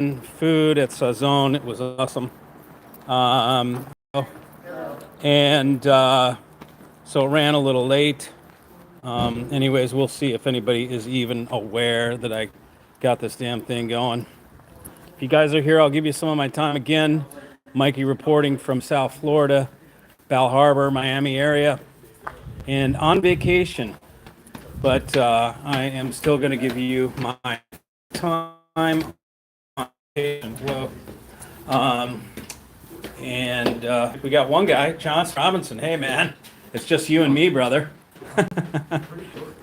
food at Sazon. It was awesome. Um, and so it ran a little late. Anyways, we'll see if anybody is even aware that I got this damn thing going. If you guys are here, I'll give you some of my time again. Mikey reporting from South Florida, Bal Harbor, Miami area, and on vacation. But I am still going to give you my time on vacation. Whoa. And we got one guy, John Robinson. Hey, man, it's just you and me, brother.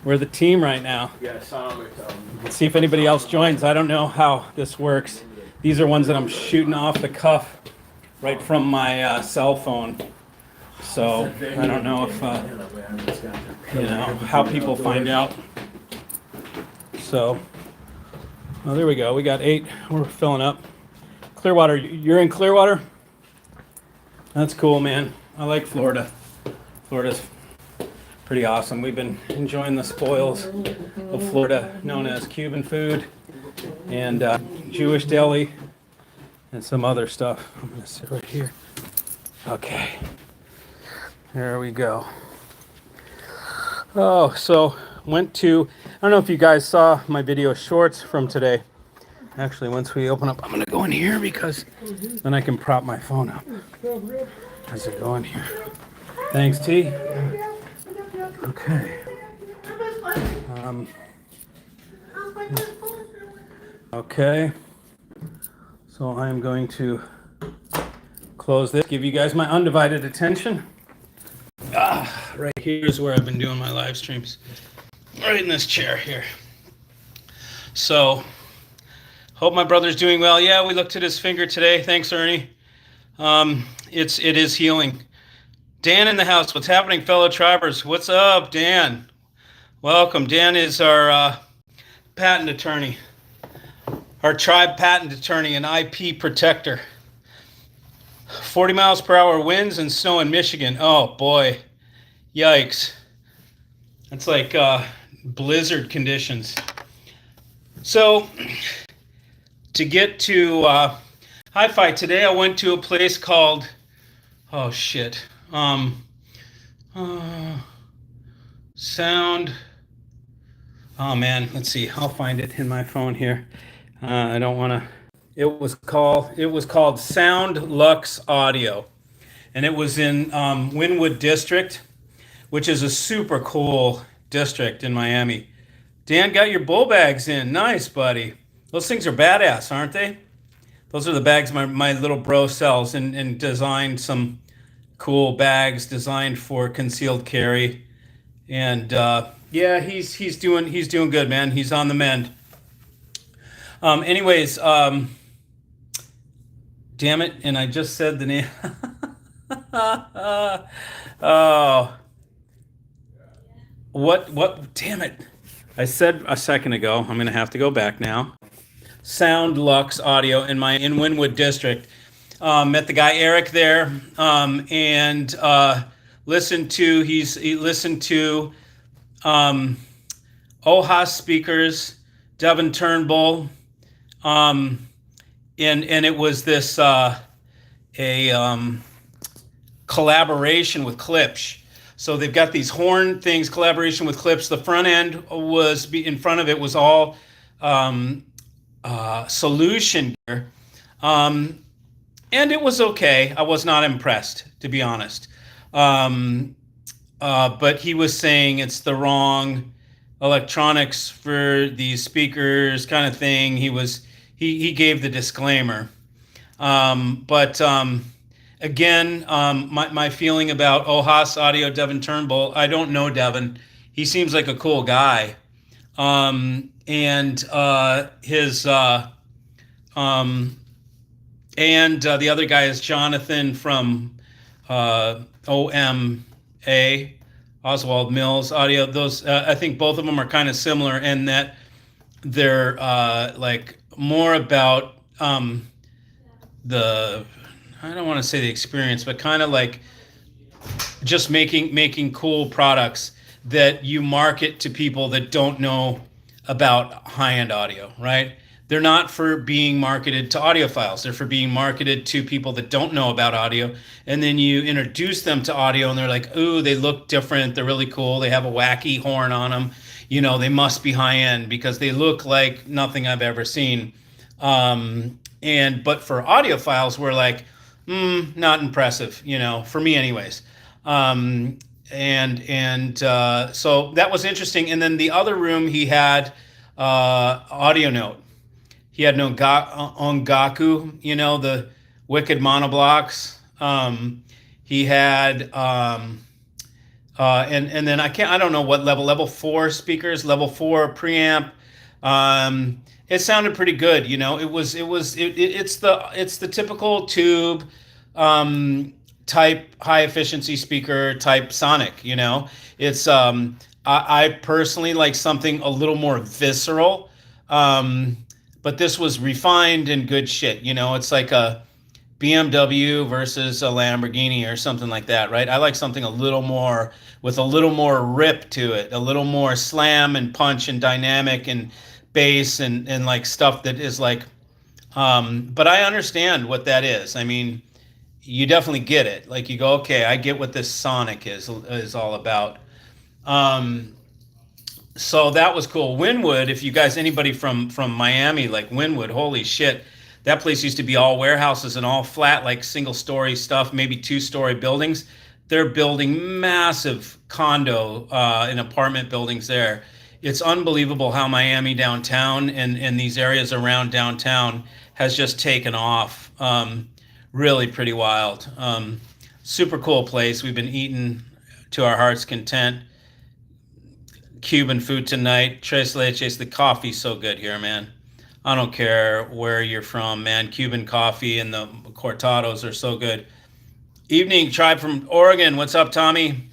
We're the team right now. Let's see if anybody else joins. I don't know how this works. These are ones that I'm shooting off the cuff right from my cell phone. So I don't know if, how people find out. So, well, there we go. We got 8. We're filling up. Clearwater, you're in Clearwater? That's cool, man. I like Florida. Florida's pretty awesome. We've been enjoying the spoils of Florida, known as Cuban food and Jewish deli and some other stuff. I'm going to sit right here. Okay. There we go. Oh, so went to, I don't know if you guys saw my video shorts from today. Actually, once we open up, I'm going to go in here because then I can prop my phone up as I go in here. Thanks, T. Okay. Okay. So I'm going to close this, give you guys my undivided attention. Right here's where I've been doing my live streams. Right in this chair here. So, hope my brother's doing well. Yeah, we looked at his finger today. Thanks, Ernie. It is healing. Dan in the house. What's happening, fellow tribers? What's up, Dan? Welcome. Dan is our patent attorney. Our tribe patent attorney and IP protector. 40 miles per hour winds and snow in Michigan. Oh, boy. Yikes. That's like blizzard conditions. So, to get to Hi-Fi today, I went to a place called, Sound. Oh, man. Let's see. I'll find it in my phone here. I don't want to. It was called Sound Lux Audio, and it was in Wynwood District, which is a super cool district in Miami. Dan got your bull bags in. Nice, buddy. Those things are badass, aren't they? Those are the bags my little bro sells and designed some cool bags designed for concealed carry. And yeah, he's doing good, man. He's on the mend. Anyways, damn it, and I just said the name. Oh. What, damn it. I said a second ago, I'm going to have to go back now. Sound Lux Audio in Wynwood District. Met the guy Eric there, and listened to OHA speakers, Devin Turnbull, and it was this collaboration with Klipsch. So they've got these horn things, collaboration with Klipsch. The front end was, in front of it was all solution gear. And it was okay. I was not impressed, to be honest. But he was saying it's the wrong electronics for these speakers kind of thing. He gave the disclaimer. Again, my feeling about OHAS Audio, Devin Turnbull, I don't know Devin. He seems like a cool guy. And the other guy is Jonathan from OMA, Oswald Mills Audio. Those I think both of them are kind of similar in that they're like more about the, I don't want to say the experience, but kind of like just making cool products that you market to people that don't know about high-end audio, right? they're not for being marketed to audiophiles. They're for being marketed to people that don't know about audio. And then you introduce them to audio and they're like, ooh, they look different. They're really cool. They have a wacky horn on them. They must be high end because they look like nothing I've ever seen. But for audiophiles, we're like, not impressive, for me anyways. So that was interesting. And then the other room he had audio note. He had no ongaku, the wicked monoblocks. He had and then I don't know what level 4 speakers, level 4 preamp. It sounded pretty good, it's the typical tube type high efficiency speaker type sonic. It's I personally like something a little more visceral, but this was refined and good shit. It's like a BMW versus a Lamborghini or something like that, right? I like something a little more with a little more rip to it, a little more slam and punch and dynamic and bass and like stuff that is like but I understand what that is. I mean, you definitely get it. Like you go, okay, I get what this sonic is all about. So that was cool. Wynwood, if you guys, anybody from Miami, like Wynwood, holy shit, that place used to be all warehouses and all flat, like single story stuff, maybe 2-story buildings. They're building massive condo and apartment buildings there. It's unbelievable how Miami downtown and these areas around downtown has just taken off. Really pretty wild. Super cool place. We've been eating to our heart's content. Cuban food tonight. Tres leches. The coffee's so good here, man. I don't care where you're from, man. Cuban coffee and the cortados are so good. Evening tribe from Oregon. What's up, Tommy?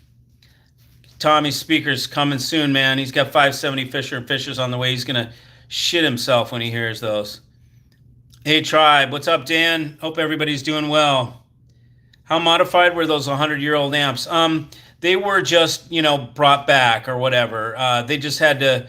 Tommy's speaker's coming soon, man. He's got 570 Fisher and Fishers on the way. He's going to shit himself when he hears those. Hey, tribe. What's up, Dan? Hope everybody's doing well. How modified were those 100-year-old amps? They were just, brought back or whatever. They just had to...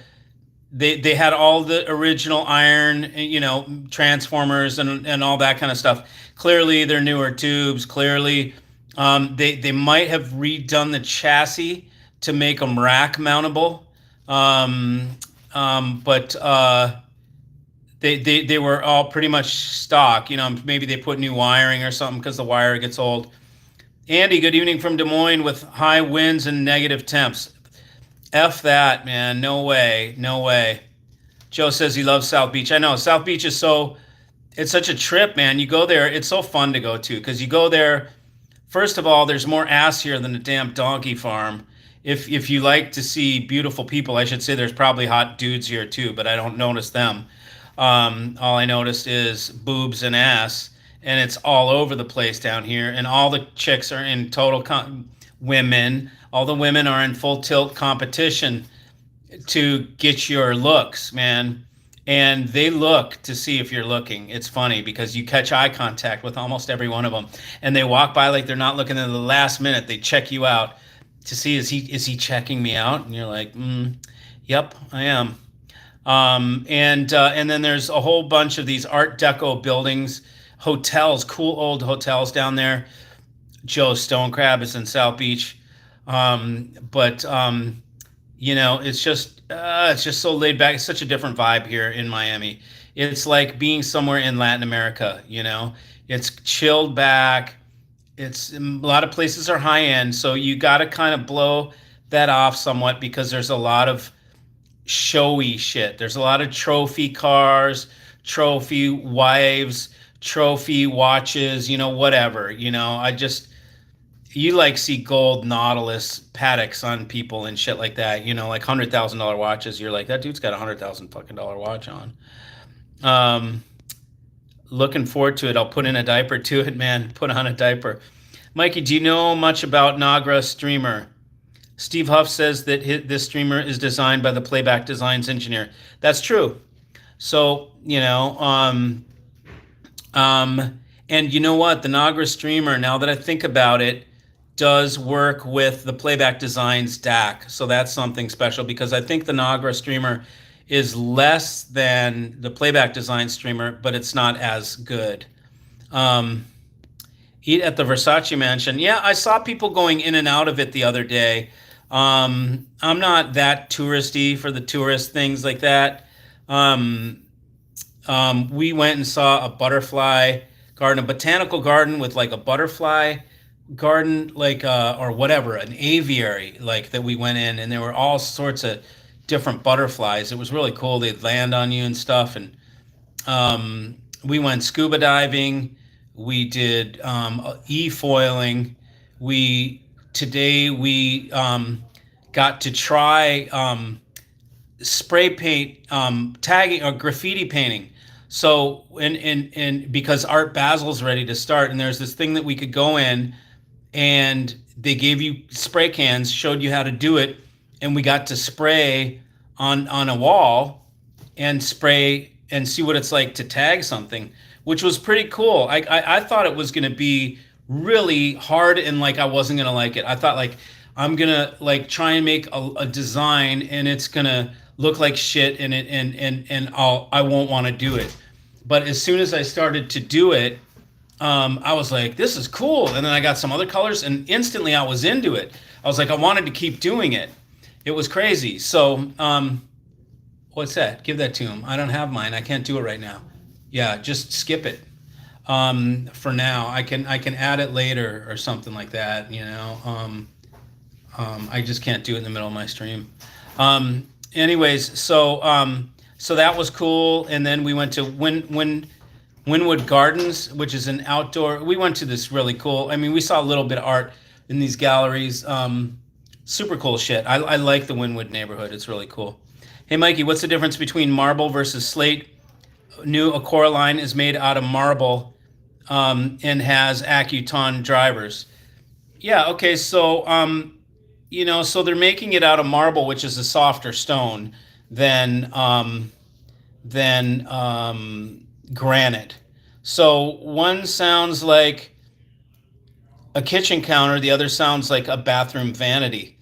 They had all the original iron, transformers and all that kind of stuff. Clearly, they're newer tubes. Clearly, they might have redone the chassis to make them rack mountable. But they were all pretty much stock. Maybe they put new wiring or something because the wire gets old. Andy, good evening from Des Moines with high winds and negative temps. F that, man. No way. No way. Joe says he loves South Beach. I know. South Beach is it's such a trip, man. You go there. It's so fun to go to because you go there. First of all, there's more ass here than a damn donkey farm. If you like to see beautiful people, I should say there's probably hot dudes here too, but I don't notice them. All I noticed is boobs and ass, and it's all over the place down here. And all the chicks are in total women. All the women are in full tilt competition to get your looks, man. And they look to see if you're looking. It's funny because you catch eye contact with almost every one of them. And they walk by like they're not looking. In the last minute, they check you out to see, is he checking me out? And you're like, yep, I am. And then there's a whole bunch of these Art Deco buildings, hotels, cool old hotels down there. Joe Stonecrab is in South Beach. It's just so laid back. It's such a different vibe here in Miami. It's like being somewhere in Latin America, it's chilled back. It's a lot of places are high end. So you got to kind of blow that off somewhat because there's a lot of showy shit. There's a lot of trophy cars, trophy wives, trophy watches, whatever, you like see gold Nautilus Pateks on people and shit like that, like $100,000 watches. You're like, that dude's got $100,000 fucking watch on. Looking forward to it. I'll put in a diaper to it, man. Put on a diaper. Mikey, do you know much about Nagra Streamer? Steve Huff says that this streamer is designed by the Playback Designs engineer. That's true. So, and you know what? The Nagra Streamer, now that I think about it, does work with the Playback Designs DAC. So that's something special because I think the Nagra Streamer is less than the playback design streamer, but it's not as good. Um, Eat at the Versace Mansion. Yeah, I saw people going in and out of it the other day. I'm not that touristy for the tourist things like that. Um, we went and saw a butterfly garden, a botanical garden with like a butterfly garden, like or whatever, an aviary, like that we went in, and there were all sorts of different butterflies. It was really cool. They'd land on you and stuff, and we went scuba diving. We did e-foiling. We got to try spray paint tagging or graffiti painting. So and because Art Basil's ready to start, and there's this thing that we could go in, and they gave you spray cans, showed you how to do it, and we got to spray on a wall and spray and see what it's like to tag something, which was pretty cool. I thought it was going to be really hard and like I wasn't going to like it. I thought like I'm going to like try and make a design and it's going to look like shit and I won't want to do it. But as soon as I started to do it, I was like, this is cool. And then I got some other colors and instantly I was into it. I was like, I wanted to keep doing it. It was crazy. So, what's that? Give that to him. I don't have mine. I can't do it right now. Yeah, just skip it. For now, I can add it later or something like that. You know, I just can't do it in the middle of my stream. Anyways, so that was cool. And then we went to Wynwood Gardens, which is an outdoor. We went to this really cool. I mean, we saw a little bit of art in these galleries. Super cool shit. I like the Wynwood neighborhood. It's really cool. Hey, Mikey, what's the difference between marble versus slate? New Acora line is made out of marble and has Accuton drivers. Yeah, okay, so, so they're making it out of marble, which is a softer stone than granite. So one sounds like a kitchen counter, the other sounds like a bathroom vanity.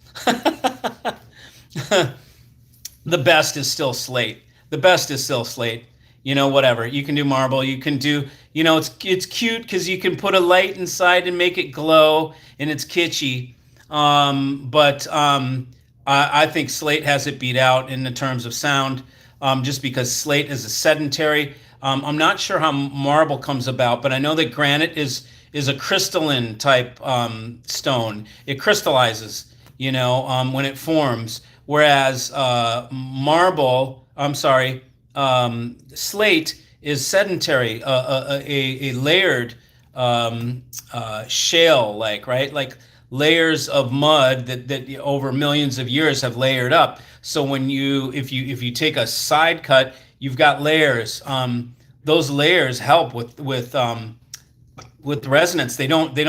The best is still slate. The best is still slate. You know, whatever. You can do marble. You can do, it's cute because you can put a light inside and make it glow, and it's kitschy. But I think slate has it beat out in the terms of sound, just because slate is a sedentary. I'm not sure how marble comes about, but I know that granite is a crystalline type stone. It crystallizes, when it forms. Whereas slate is sedentary, a layered shale, right? Like layers of mud that over millions of years have layered up. So if you take a side cut, you've got layers. Those layers help with resonance. They don't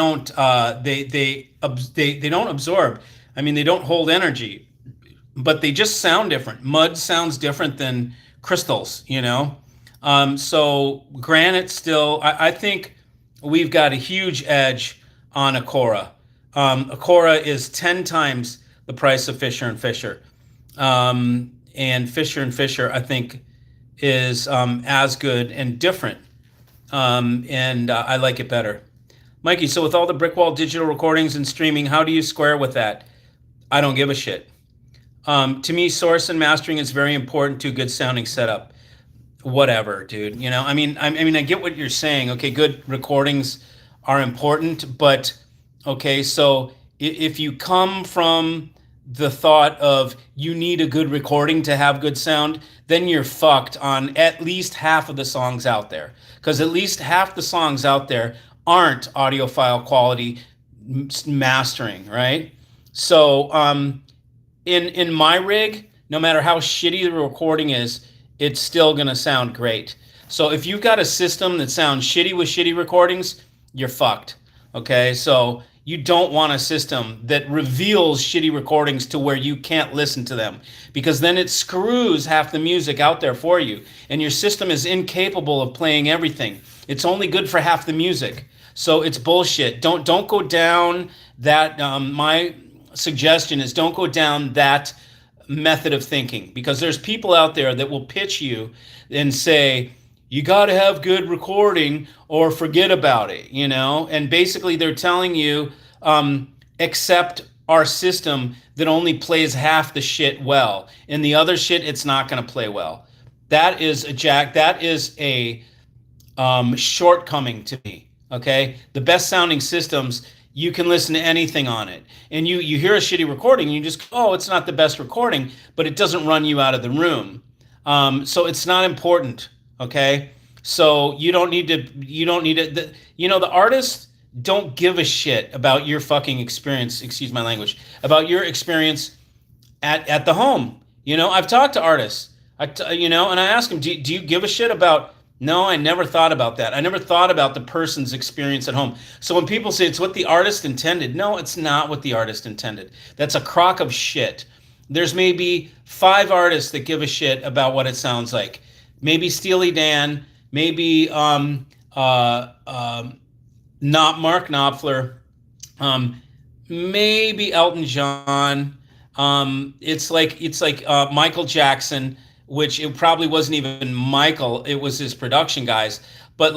absorb. I mean, they don't hold energy, but they just sound different. Mud sounds different than crystals, so granite still, I think we've got a huge edge on Acora. Acora is 10 times the price of Fisher and Fisher. And Fisher and Fisher, I think, is as good and different. And I like it better. Mikey, so with all the Brickwall digital recordings and streaming, how do you square with that? I don't give a shit. To me, source and mastering is very important to a good sounding setup. Whatever, dude. I mean, I get what you're saying. Okay, good recordings are important, but okay, so if you come from the thought of you need a good recording to have good sound, then you're fucked on at least half of the songs out there. Because at least half the songs out there aren't audiophile quality mastering, right? So in my rig, no matter how shitty the recording is, it's still going to sound great. So if you've got a system that sounds shitty with shitty recordings, you're fucked. Okay, so you don't want a system that reveals shitty recordings to where you can't listen to them, because then it screws half the music out there for you, and your system is incapable of playing everything. It's only good for half the music. So it's bullshit. Don't go down that. My suggestion is don't go down that method of thinking, because there's people out there that will pitch you and say you got to have good recording or forget about it, and basically they're telling you, accept our system that only plays half the shit well, and the other shit it's not going to play well. That is a shortcoming to me. Okay, the best sounding systems, you can listen to anything on it, and you hear a shitty recording, and you just, oh, it's not the best recording, but it doesn't run you out of the room. So it's not important. Okay, so you don't need to. The artists don't give a shit about your fucking experience. Excuse my language. About your experience at the home. I've talked to artists. And I ask them, do you give a shit about? No, I never thought about that. I never thought about the person's experience at home. So when people say it's what the artist intended, no, it's not what the artist intended. That's a crock of shit. There's maybe 5 artists that give a shit about what it sounds like. Maybe Steely Dan, maybe not Mark Knopfler, maybe Elton John. It's like Michael Jackson, which it probably wasn't even Michael, it was his production guys. But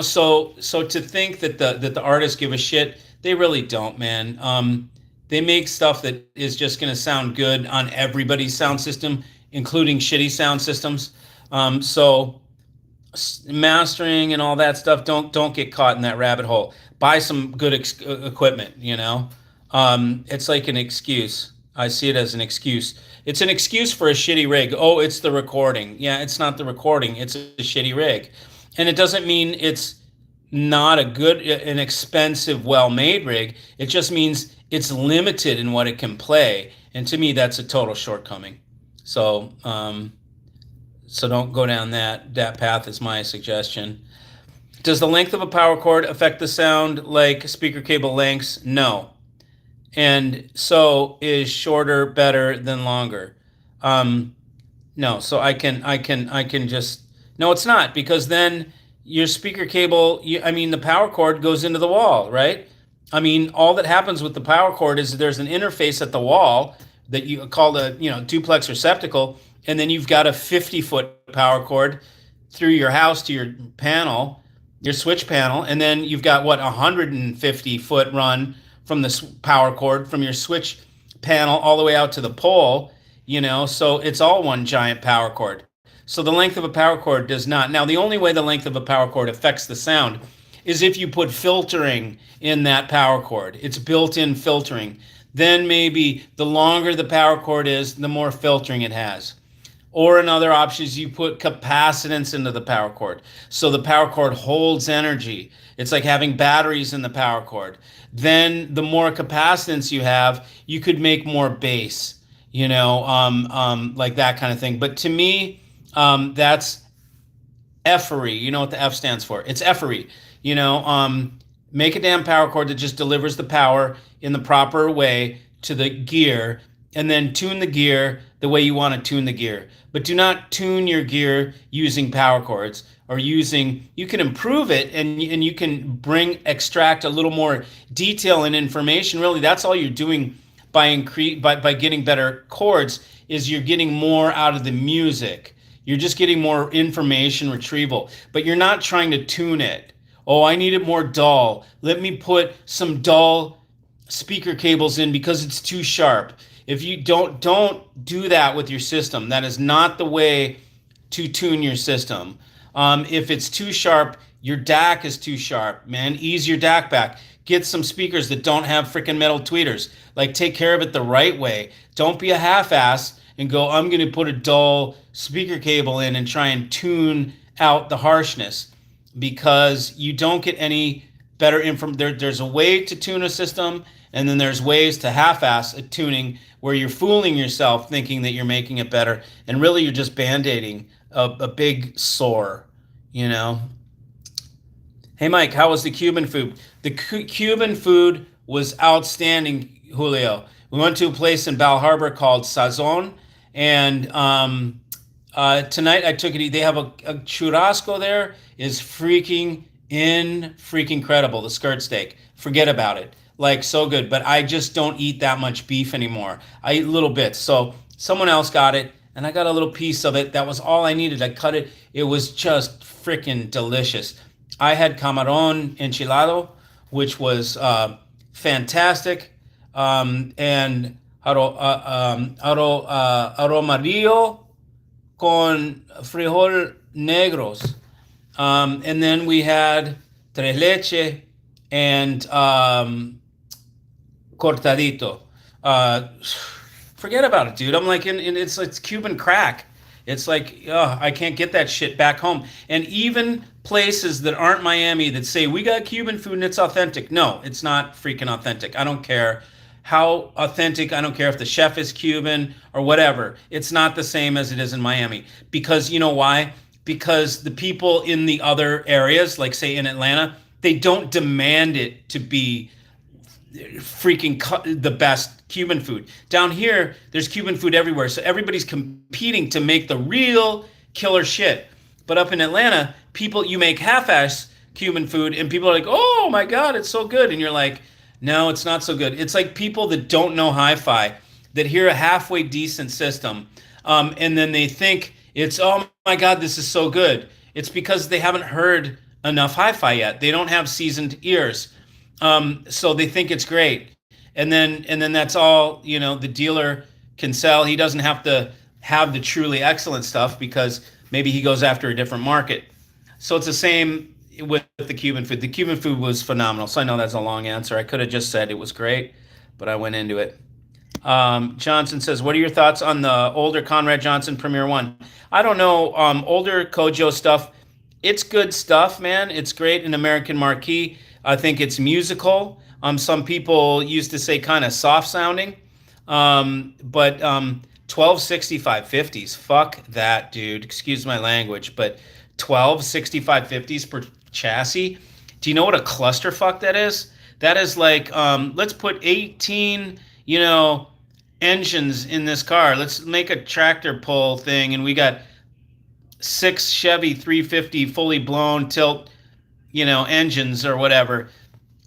so to think that the artists give a shit, they really don't, man. They make stuff that is just going to sound good on everybody's sound system, including shitty sound systems. So mastering and all that stuff, don't get caught in that rabbit hole. Buy some good equipment. It's like an excuse. I see it as an excuse. It's an excuse for a shitty rig. Oh, it's the recording. Yeah, it's not the recording. It's a shitty rig. And it doesn't mean it's not an expensive, well-made rig. It just means it's limited in what it can play. And to me, that's a total shortcoming. So don't go down that path is my suggestion. Does the length of a power cord affect the sound like speaker cable lengths? No. And so is shorter better than longer? No. So I can just, no, it's not, because then your speaker cable, the power cord goes into the wall, right? All that happens with the power cord is there's an interface at the wall that you call the duplex receptacle, and then you've got a 50-foot power cord through your house to your panel, your switch panel, and then you've got 150-foot run from the power cord from your switch panel all the way out to the pole, so it's all one giant power cord. So the length of a power cord does not. Now, the only way the length of a power cord affects the sound is if you put filtering in that power cord. It's built-in filtering. Then maybe the longer the power cord is, the more filtering it has. Or another option is you put capacitance into the power cord. So the power cord holds energy. It's like having batteries in the power cord. Then the more capacitance you have, you could make more bass, like that kind of thing. But to me, that's effery. You know what the F stands for? It's effery. Make a damn power cord that just delivers the power in the proper way to the gear, and then tune the gear the way you want to tune the gear. But do not tune your gear using power cords, or you can improve it, and you can extract a little more detail and information. Really, that's all you're doing by getting better chords, is you're getting more out of the music. You're just getting more information retrieval, but you're not trying to tune it. Oh, I need it more dull. Let me put some dull speaker cables in because it's too sharp. If you don't do that with your system, that is not the way to tune your system. If it's too sharp, your DAC is too sharp, man. Ease your DAC back. Get some speakers that don't have freaking metal tweeters. Like, take care of it the right way. Don't be a half-ass and go, I'm going to put a dull speaker cable in and try and tune out the harshness, because you don't get any better information. There's a way to tune a system, and then there's ways to half-ass a tuning where you're fooling yourself thinking that you're making it better, and really you're just band-aiding a big sore, Hey, Mike, how was the Cuban food? The Cuban food was outstanding, Julio. We went to a place in Bal Harbor called Sazon, and tonight I took it. They have a churrasco there. Is freaking incredible. The skirt steak. Forget about it. like so good. But I just don't eat that much beef anymore. I eat little bits. So someone else got it, and I got a little piece of it. That was all I needed. I cut it. It was just freaking delicious. I had camarón enchilado, which was fantastic, and aromarillo con frijol negros. And then we had tres leche and cortadito. Forget about it, dude. I'm like, it's Cuban crack. It's like, I can't get that shit back home. And even places that aren't Miami that say we got Cuban food and it's authentic. No, it's not freaking authentic. I don't care how authentic. I don't care if the chef is Cuban or whatever. It's not the same as it is in Miami. Because you know why? Because the people in the other areas, like say in Atlanta, they don't demand it to be freaking the best Cuban food. Down here, there's Cuban food everywhere. So everybody's competing to make the real killer shit. But up in Atlanta, you make half-ass Cuban food and people are like, oh my God, it's so good. And you're like, no, it's not so good. It's like people that don't know hi-fi, that hear a halfway decent system, and then they think it's, oh my God, this is so good. It's because they haven't heard enough hi-fi yet. They don't have seasoned ears. So they think it's great. And then that's all, the dealer can sell. He doesn't have to have the truly excellent stuff because maybe he goes after a different market. So it's the same with the Cuban food. The Cuban food was phenomenal. So I know that's a long answer. I could have just said it was great, but I went into it. Johnson says, what are your thoughts on the older Conrad Johnson Premier One? I don't know. Older Kojo stuff. It's good stuff, man. It's great in American Marquee. I think it's musical. Some people used to say kind of soft sounding. But 126550s, fuck that, dude. Excuse my language, but 126550s per chassis. Do you know what a clusterfuck that is? That is like, let's put 18, engines in this car. Let's make a tractor pull thing, and we got 6 Chevy 350 fully blown tilt, engines or whatever.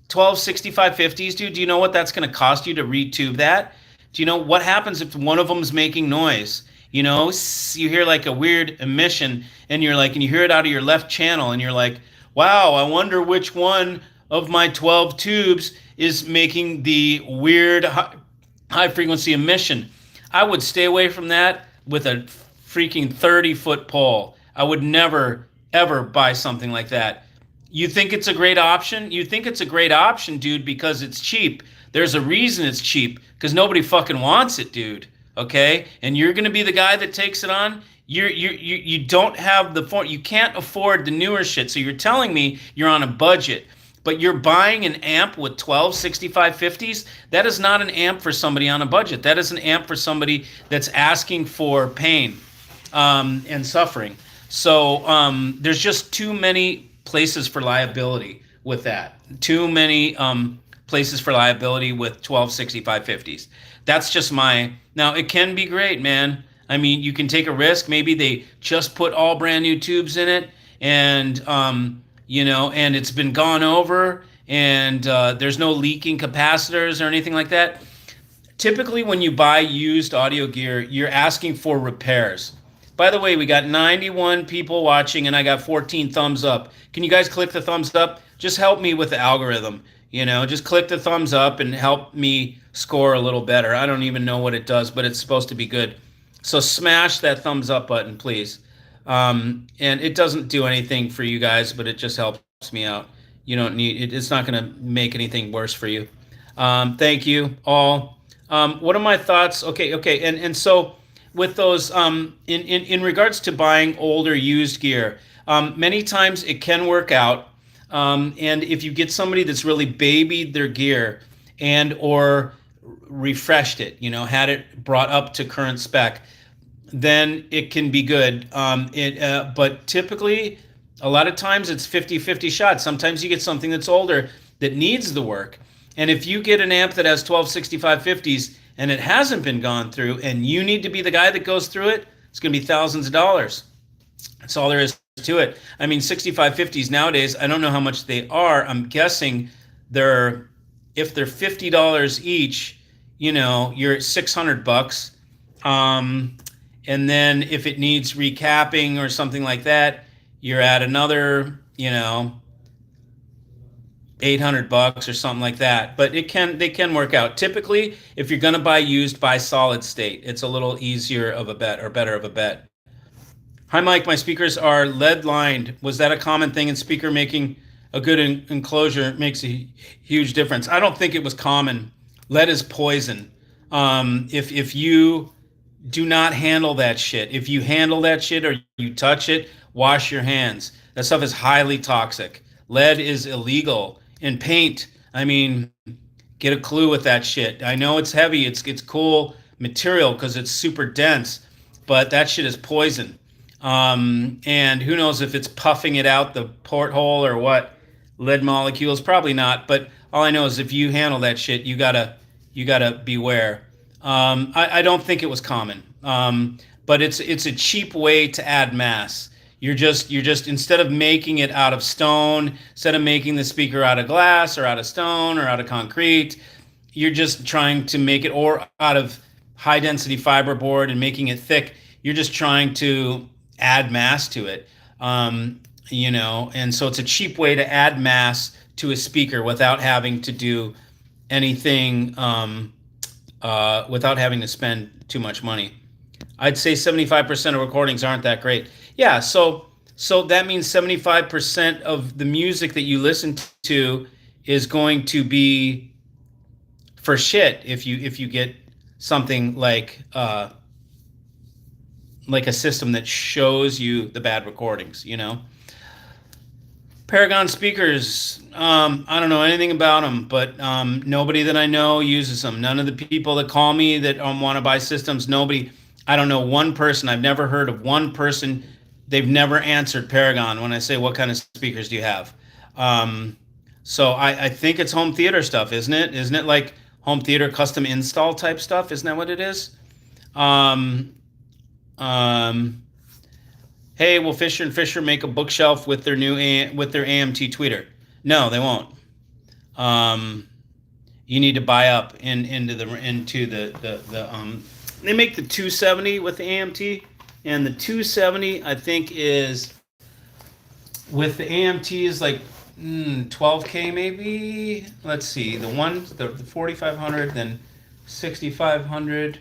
126550s, dude. Do you know what that's going to cost you to retube that? Do you know what happens if one of them's making noise? You hear like a weird emission, and you're like, and you hear it out of your left channel, and you're like, wow, I wonder which one of my 12 tubes is making the weird high frequency emission. I would stay away from that with a freaking 30-foot pole. I would never, ever buy something like that. You think it's a great option? You think it's a great option, dude, because it's cheap. There's a reason it's cheap, because nobody fucking wants it, dude. Okay? And you're going to be the guy that takes it on? You don't have you can't afford the newer shit. So you're telling me you're on a budget, but you're buying an amp with 126550s? That is not an amp for somebody on a budget. That is an amp for somebody that's asking for pain and suffering. So there's just too many places for liability with that. Too many places for liability with 126550s. That's just now it can be great, man. I mean, you can take a risk. Maybe they just put all brand new tubes in it, and and it's been gone over, and there's no leaking capacitors or anything like that. Typically, when you buy used audio gear, you're asking for repairs. By the way, we got 91 people watching, and I got 14 thumbs up. Can you guys click the thumbs up? Just help me with the algorithm. Just click the thumbs up and help me score a little better. I don't even know what it does, but it's supposed to be good. So smash that thumbs up button, please. And it doesn't do anything for you guys, but it just helps me out. You don't need it. It's not going to make anything worse for you. Thank you all. What are my thoughts? Okay. And so with those, in regards to buying older used gear, many times it can work out. And if you get somebody that's really babied their gear and or refreshed it, had it brought up to current spec, then it can be good. But typically, a lot of times it's 50-50 shots. Sometimes you get something that's older that needs the work. And if you get an amp that has 126550s and it hasn't been gone through, and you need to be the guy that goes through it, it's going to be thousands of dollars. That's all there is to it. I mean, 6550s nowadays, I don't know how much they are. I'm guessing they're if they're $50 each, you're at $600. And then if it needs recapping or something like that, you're at another, $800 or something like that. But they can work out. Typically, if you're going to buy used, buy solid state. It's a little easier of a bet, or better of a bet. Hi, Mike. My speakers are lead lined. Was that a common thing in speaker making? A good enclosure makes a huge difference. I don't think it was common. Lead is poison. If you do not handle that shit, if you handle that shit or you touch it, wash your hands. That stuff is highly toxic. Lead is illegal in paint. I mean, get a clue with that shit. I know it's heavy. It's cool material because it's super dense, but that shit is poison. And who knows if it's puffing it out the porthole or what. Lead molecules, probably not. But all I know is if you handle that shit, you gotta beware. I don't think it was common, but it's a cheap way to add mass. You're just instead of making it out of stone, instead of making the speaker out of glass or out of stone or out of concrete, you're just trying to make it, or out of high density fiberboard and making it thick. You're just trying to add mass to it, and so it's a cheap way to add mass to a speaker without having to do anything, without having to spend too much money. I'd say 75% of recordings aren't that great. Yeah, so that means 75% of the music that you listen to is going to be for shit if you get something like a system that shows you the bad recordings, Paragon speakers, I don't know anything about them, but nobody that I know uses them. None of the people that call me that want to buy systems, nobody. I don't know one person. I've never heard of one person. They've never answered Paragon when I say, what kind of speakers do you have? So I think it's home theater stuff, isn't it? Isn't it like home theater custom install type stuff? Isn't that what it is? Hey, will Fisher & Fisher make a bookshelf with their AMT tweeter? No, they won't. You need to buy up into the they make the 270 with the AMT, and the 270 I think is with the AMT is like 12K maybe. Let's see, the 4500, then 6500,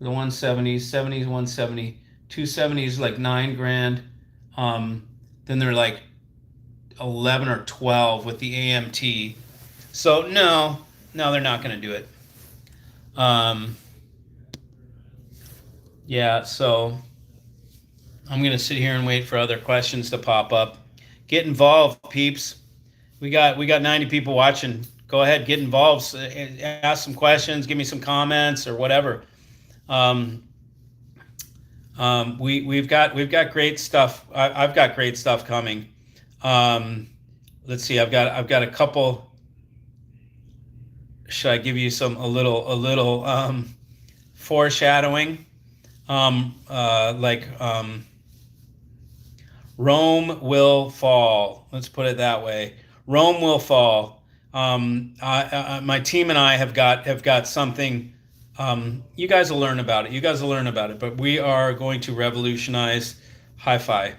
the 170, 70 is 170. 270 is like $9,000. Then they're like 11 or 12 with the AMT. So no, they're not going to do it. Yeah, so I'm going to sit here and wait for other questions to pop up. Get involved, peeps. We got 90 people watching. Go ahead, get involved. Ask some questions, give me some comments or whatever. We've got great stuff. I've got great stuff coming. Let's see. I've got a couple. Should I give you a little foreshadowing? Rome will fall. Let's put it that way. Rome will fall. My team and I have got something. You guys will learn about it. But we are going to revolutionize hi-fi.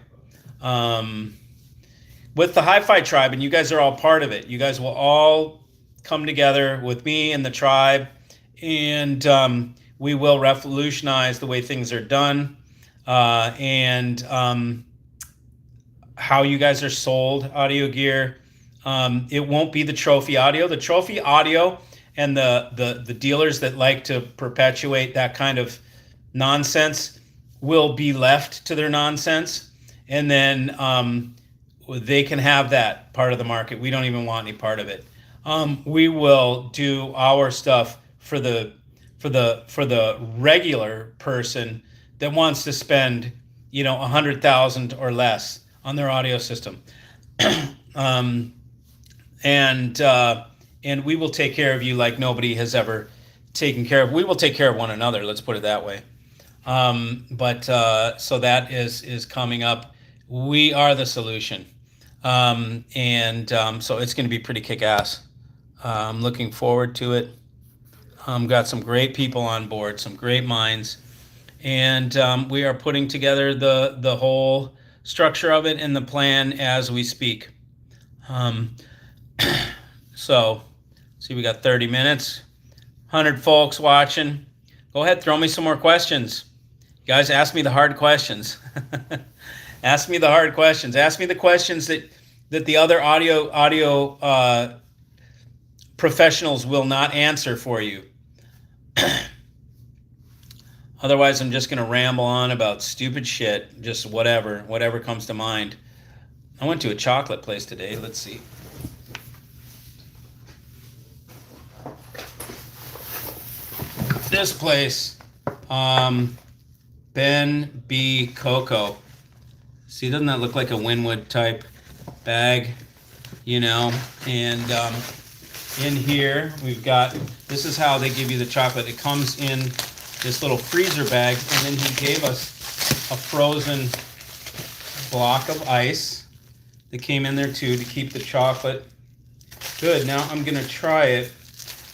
With the hi-fi tribe, and you guys are all part of it. You guys will all come together with me and the tribe, and we will revolutionize the way things are done, and how you guys are sold audio gear. It won't be the trophy audio. The trophy audio and the dealers that like to perpetuate that kind of nonsense will be left to their nonsense, and then they can have that part of the market. We don't even want any part of it. We will do our stuff for the regular person that wants to spend $100,000 or less on their audio system, and we will take care of you like nobody has ever taken care of. We will take care of one another. Let's put it that way. So that is coming up. We are the solution, so it's going to be pretty kick-ass. I'm looking forward to it. Got some great people on board, some great minds, and we are putting together the whole structure of it and the plan as we speak. Um, so, see, we got 30 minutes, 100 folks watching. Go ahead, throw me some more questions. You guys, ask me the hard questions. Ask me the hard questions. Ask me the questions that the other audio professionals will not answer for you. Otherwise, I'm just going to ramble on about stupid shit, just whatever comes to mind. I went to a chocolate place today. Let's see. This place, Ben B. Coco. See, doesn't that look like a Wynwood type bag? You know, and in here we've got, this is how they give you the chocolate. It comes in this little freezer bag, and then he gave us a frozen block of ice that came in there too to keep the chocolate good. Now I'm gonna try it.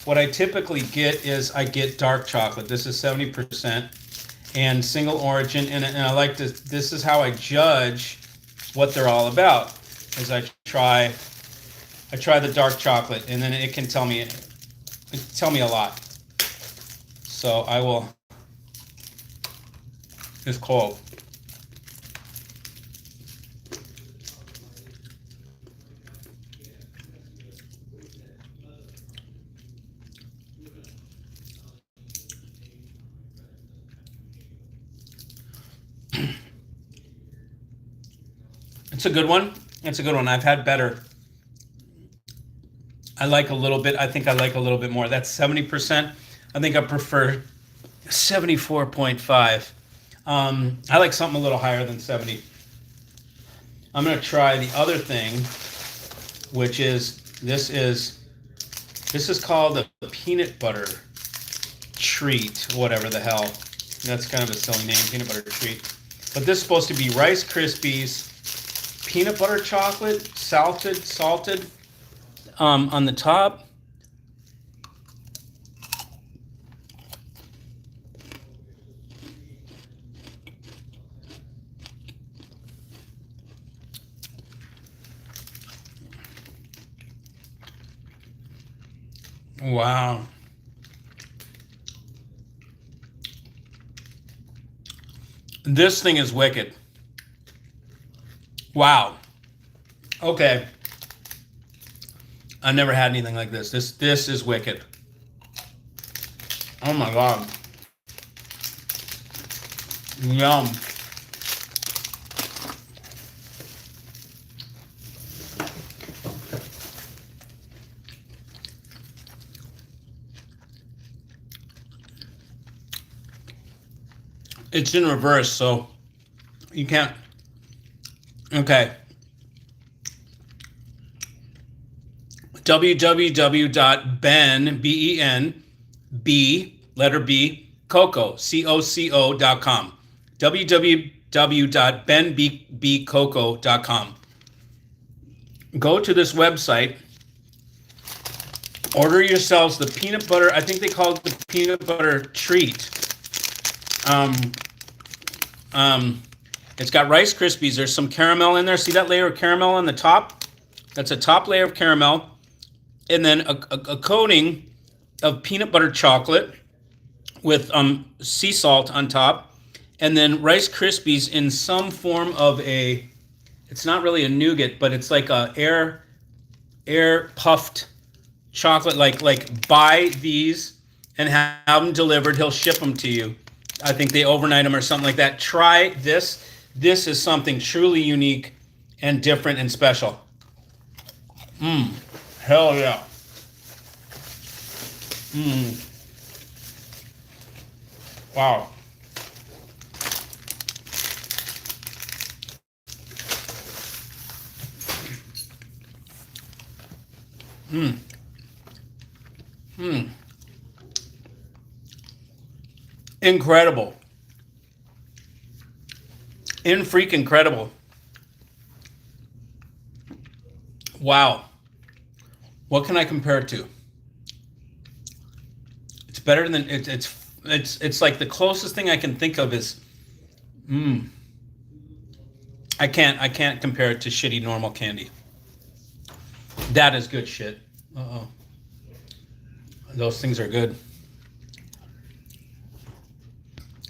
What I typically get is I get dark chocolate. This is 70% and single origin, and I like to, this is how I judge what they're all about, is I try the dark chocolate, and then it can tell me a lot. So I will, it's cold. It's a good one. It's a good one. I've had better. I like a little bit. I think I like a little bit more. That's 70%. I think I prefer 74.5. I like something a little higher than 70. I'm going to try the other thing, which is, this is called a peanut butter treat, whatever the hell. That's kind of a silly name, peanut butter treat. But this is supposed to be Rice Krispies, peanut butter chocolate, salted on the top. Wow. This thing is wicked. Wow. Okay. I never had anything like this. This is wicked. Oh my God. Yum. It's in reverse, so you can't. Okay. www.ben, B-E-N, B, letter B, Coco, C-O-C-O.com. www.benbcoco.com. Go to this website, order yourselves the peanut butter, I think they call it the peanut butter treat. It's got Rice Krispies. There's some caramel in there. See that layer of caramel on the top? That's a top layer of caramel. And then a coating of peanut butter chocolate with sea salt on top. And then Rice Krispies in some form of a, it's not really a nougat, but it's like a air puffed chocolate. Like buy these and have them delivered. He'll ship them to you. I think they overnight them or something like that. Try this. This is something truly unique and different and special. Hell yeah. Wow. Incredible. Freaking incredible. Wow. What can I compare it to? It's better than it's like the closest thing I can think of is I can't compare it to shitty normal candy. That is good shit. Uh-oh. Those things are good.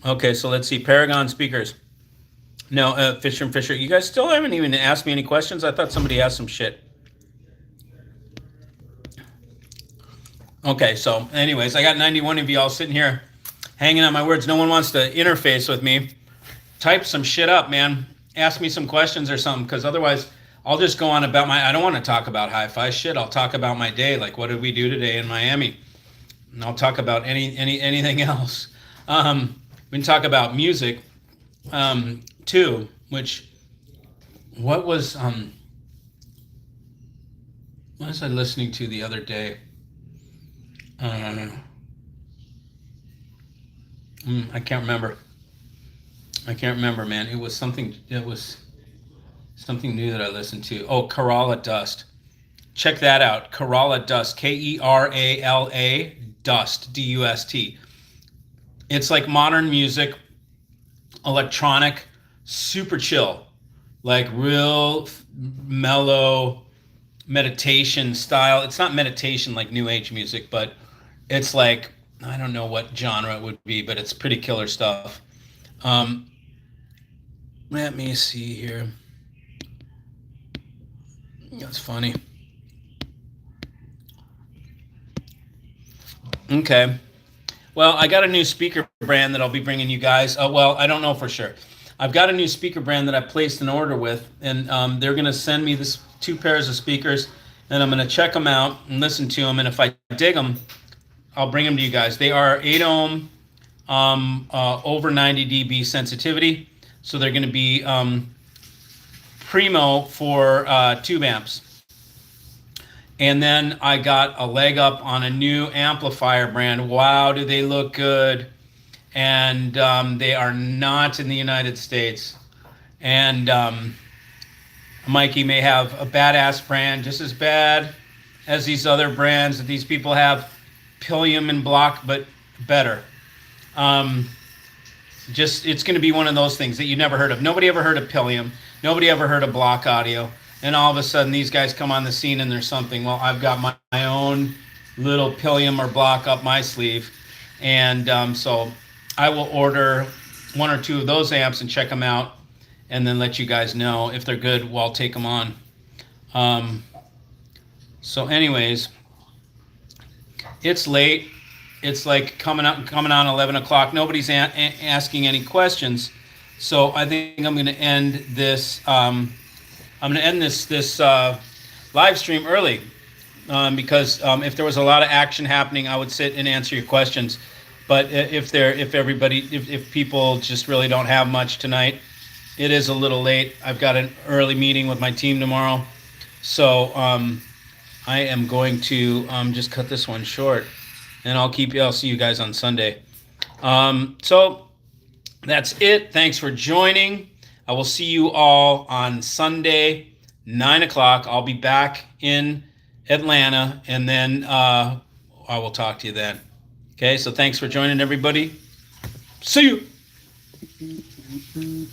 Okay, so let's see. Paragon speakers. No, Fisher and Fisher. You guys still haven't even asked me any questions? I thought somebody asked some shit. Okay, so anyways, I got 91 of you all sitting here hanging on my words. No one wants to interface with me. Type some shit up, man. Ask me some questions or something, because otherwise I'll just go on about I don't want to talk about hi-fi shit. I'll talk about my day, like what did we do today in Miami? And I'll talk about anything else. We can talk about music too, which what was I listening to the other day? I can't remember. Man. It was something new that I listened to. Oh, Kerala Dust. Check that out. Kerala Dust. Kerala Dust. D-U-S-T. It's like modern music, electronic, super chill, like real mellow meditation style. It's not meditation like new age music, but it's like, I don't know what genre it would be, but it's pretty killer stuff. Let me see here. That's funny. Okay. Well, I got a new speaker brand that I'll be bringing you guys. Well, I don't know for sure. I've got a new speaker brand that I placed an order with, and they're going to send me this 2 pairs of speakers, and I'm going to check them out and listen to them, and if I dig them, I'll bring them to you guys. They are 8 ohm, over 90 dB sensitivity, so they're going to be primo for tube amps. And then I got a leg up on a new amplifier brand. Wow, do they look good. And they are not in the United States. And Mikey may have a badass brand, just as bad as these other brands that these people have, Pilium and Block, but better. It's going to be one of those things that you never heard of. Nobody ever heard of Pilium. Nobody ever heard of Block Audio. And all of a sudden, these guys come on the scene and there's something. Well, I've got my own little Pilium or Block up my sleeve. And so I will order 1 or 2 of those amps and check them out and then let you guys know if they're good. Well, I'll take them on. So anyways, it's late. It's like coming on 11 o'clock. Nobody's asking any questions. So I think I'm going to end this. This live stream early because if there was a lot of action happening, I would sit and answer your questions. But if people just really don't have much tonight, it is a little late. I've got an early meeting with my team tomorrow, so I am going to just cut this one short, and I'll see you guys on Sunday. So that's it. Thanks for joining. I will see you all on Sunday, 9 o'clock. I'll be back in Atlanta, and then I will talk to you then. Okay, so thanks for joining, everybody. See you.